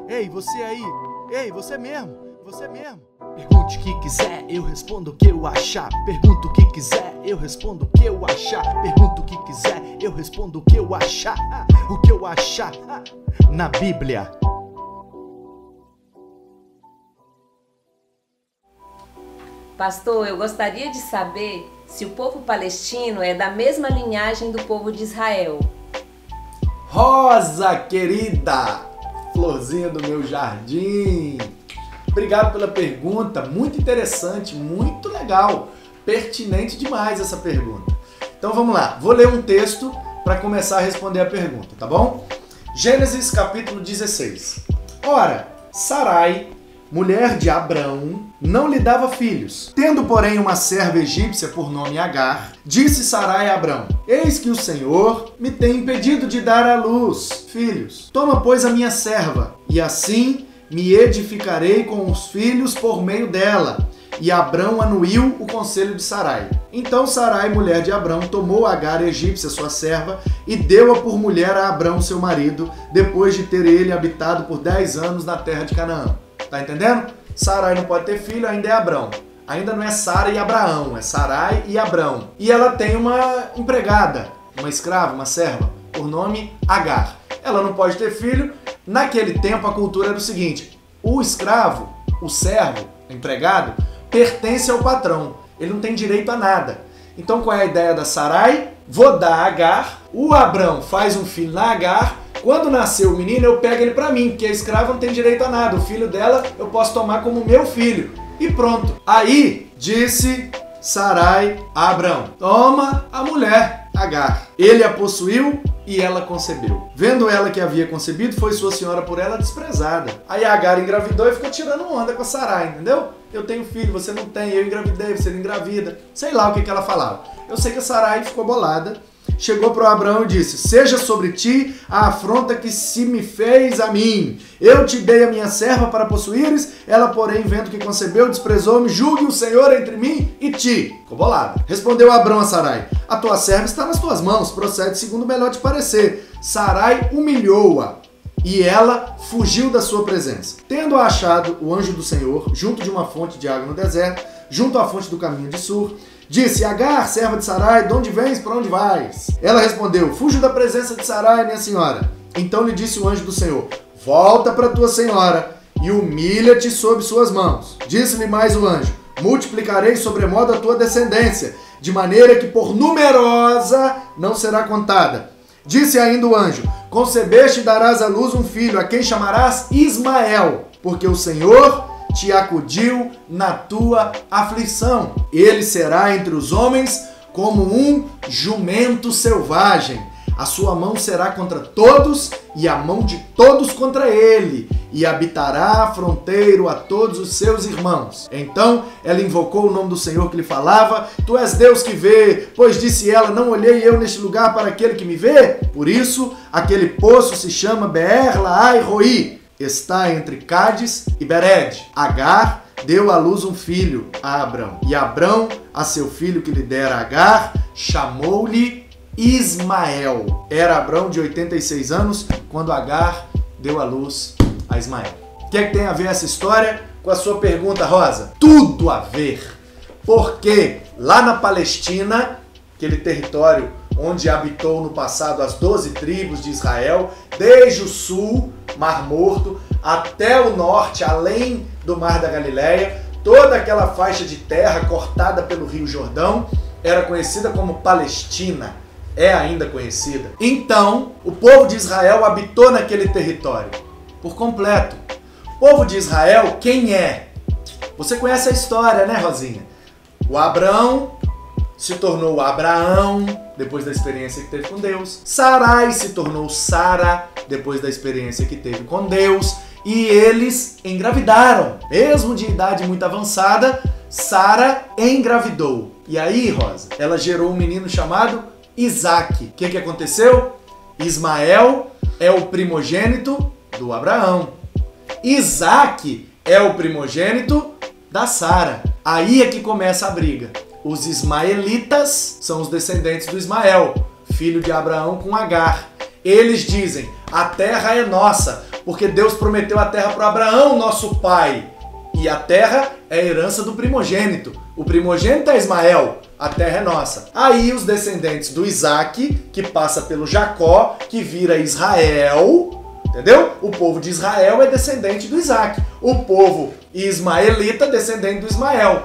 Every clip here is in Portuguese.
Ei, você aí! Ei, você mesmo! Você mesmo! Pergunte o que quiser, eu respondo o que eu achar. Pergunta o que quiser, eu respondo o que eu achar. Pergunta o que quiser, eu respondo o que eu achar. O que eu achar na Bíblia. Pastor, eu gostaria de saber se o povo palestino é da mesma linhagem do povo de Israel. Rosa querida, florzinha do meu jardim. Obrigado pela pergunta, muito interessante, muito legal, pertinente demais essa pergunta. Então vamos lá, vou ler um texto para começar a responder a pergunta, tá bom? Gênesis capítulo 16. Ora, Sarai, mulher de Abrão, não lhe dava filhos. Tendo, porém, uma serva egípcia por nome Agar, disse Sarai a Abrão: Eis que o Senhor me tem impedido de dar à luz filhos. Toma, pois, a minha serva, e assim me edificarei com os filhos por meio dela. E Abrão anuiu o conselho de Sarai. Então Sarai, mulher de Abrão, tomou Agar, egípcia, sua serva, e deu-a por mulher a Abrão, seu marido, depois de ter ele habitado por 10 anos na terra de Canaã. Tá entendendo? Sarai não pode ter filho, ainda é Abrão. Ainda não é Sara e Abraão, é Sarai e Abrão. E ela tem uma empregada, uma escrava, uma serva, por nome Agar. Ela não pode ter filho. Naquele tempo a cultura era o seguinte: o escravo, o servo, o empregado, pertence ao patrão. Ele não tem direito a nada. Então qual é a ideia da Sarai? Vou dar a Agar, o Abrão faz um filho na Agar. Quando nasceu o menino, eu pego ele pra mim, porque a escrava não tem direito a nada. O filho dela eu posso tomar como meu filho. E pronto. Aí disse Sarai a Abrão: toma a mulher, Agar. Ele a possuiu e ela concebeu. Vendo ela que havia concebido, foi sua senhora por ela desprezada. Aí Agar engravidou e ficou tirando onda com a Sarai, entendeu? Eu tenho filho, você não tem, eu engravidei, você não engravida. Sei lá o que ela falava. Eu sei que a Sarai ficou bolada. Chegou para o Abrão e disse: seja sobre ti a afronta que se me fez a mim. Eu te dei a minha serva para possuíres, ela porém, vendo que concebeu, desprezou-me. Julgue o Senhor entre mim e ti. Ficou bolado. Respondeu Abrão a Sarai: a tua serva está nas tuas mãos, procede segundo o melhor te parecer. Sarai humilhou-a e ela fugiu da sua presença. Tendo achado o anjo do Senhor junto de uma fonte de água no deserto, junto à fonte do caminho de Sur, disse: Agar, serva de Sarai, de onde vens, para onde vais? Ela respondeu: fujo da presença de Sarai, minha senhora. Então lhe disse o anjo do Senhor: volta para tua senhora e humilha-te sob suas mãos. Disse-lhe mais o anjo: multiplicarei sobremodo a tua descendência, de maneira que por numerosa não será contada. Disse ainda o anjo: concebeste e darás à luz um filho, a quem chamarás Ismael, porque o Senhor te acudiu na tua aflição. Ele será entre os homens como um jumento selvagem. A sua mão será contra todos e a mão de todos contra ele, e habitará fronteiro a todos os seus irmãos. Então ela invocou o nome do Senhor que lhe falava: tu és Deus que vê, pois disse ela: não olhei eu neste lugar para aquele que me vê? Por isso aquele poço se chama Beer Lahai Roi. Está entre Cádiz e Bered. Agar deu à luz um filho a Abrão. E Abrão, a seu filho que lhe dera Agar, chamou-lhe Ismael. Era Abrão de 86 anos quando Agar deu à luz a Ismael. O que é que tem a ver essa história com a sua pergunta, Rosa? Tudo a ver. Porque lá na Palestina, aquele território onde habitou no passado as 12 tribos de Israel, desde o sul, Mar Morto, até o norte, além do Mar da Galileia, toda aquela faixa de terra cortada pelo Rio Jordão era conhecida como Palestina, é ainda conhecida. Então, o povo de Israel habitou naquele território por completo. O povo de Israel, quem é? Você conhece a história, né, Rosinha? O Abrão se tornou Abraão, depois da experiência que teve com Deus. Sarai se tornou Sara, depois da experiência que teve com Deus. E eles engravidaram. Mesmo de idade muito avançada, Sara engravidou. E aí, Rosa, ela gerou um menino chamado Isaac. O que aconteceu? Ismael é o primogênito do Abraão. Isaac é o primogênito da Sara. Aí é que começa a briga. Os ismaelitas são os descendentes do Ismael, filho de Abraão com Agar. Eles dizem: a terra é nossa, porque Deus prometeu a terra para Abraão, nosso pai. E a terra é a herança do primogênito. O primogênito é Ismael, a terra é nossa. Aí os descendentes do Isaac, que passa pelo Jacó, que vira Israel, entendeu? O povo de Israel é descendente do Isaac. O povo ismaelita, descendente do Ismael.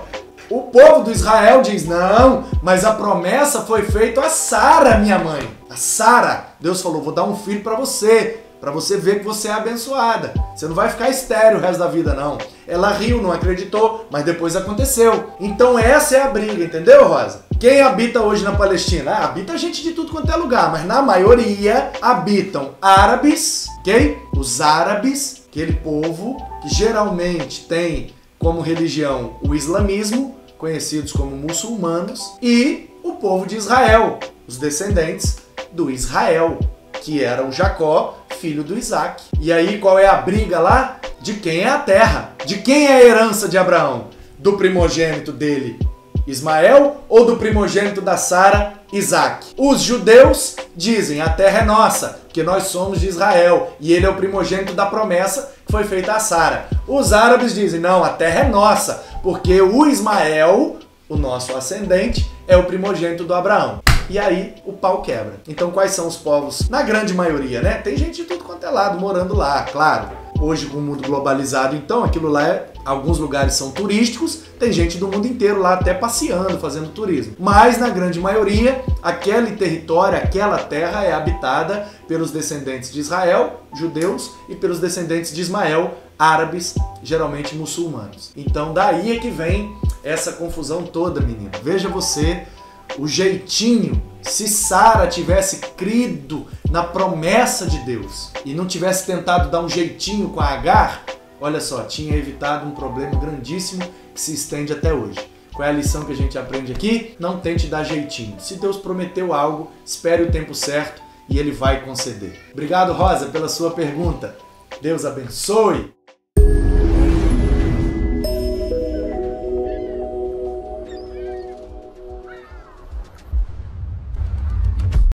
O povo do Israel diz, não, mas a promessa foi feita a Sara, minha mãe. A Sara, Deus falou, vou dar um filho para você ver que você é abençoada. Você não vai ficar estéril o resto da vida, não. Ela riu, não acreditou, mas depois aconteceu. Então essa é a briga, entendeu, Rosa? Quem habita hoje na Palestina? Habita gente de tudo quanto é lugar, mas na maioria habitam árabes, ok? Os árabes, aquele povo que geralmente tem como religião o islamismo, conhecidos como muçulmanos, e o povo de Israel, os descendentes do Israel, que era o Jacó, filho do Isaac. E aí qual é a briga lá? De quem é a terra? De quem é a herança de Abraão? Do primogênito dele, Ismael, ou do primogênito da Sara, Isaac? Os judeus dizem, a terra é nossa, porque nós somos de Israel, e ele é o primogênito da promessa que foi feita a Sara. Os árabes dizem, não, a terra é nossa, porque o Ismael, o nosso ascendente, é o primogênito do Abraão. E aí o pau quebra. Então quais são os povos? Na grande maioria, né? Tem gente de tudo quanto é lado morando lá, claro. Hoje com o mundo globalizado, então aquilo lá alguns lugares são turísticos, tem gente do mundo inteiro lá até passeando, fazendo turismo. Mas na grande maioria, aquele território, aquela terra é habitada pelos descendentes de Israel, judeus, e pelos descendentes de Ismael, árabes, geralmente muçulmanos. Então daí é que vem essa confusão toda, menino. Veja você o jeitinho. Se Sara tivesse crido na promessa de Deus e não tivesse tentado dar um jeitinho com a Agar, olha só, tinha evitado um problema grandíssimo que se estende até hoje. Qual é a lição que a gente aprende aqui? Não tente dar jeitinho. Se Deus prometeu algo, espere o tempo certo e Ele vai conceder. Obrigado, Rosa, pela sua pergunta. Deus abençoe!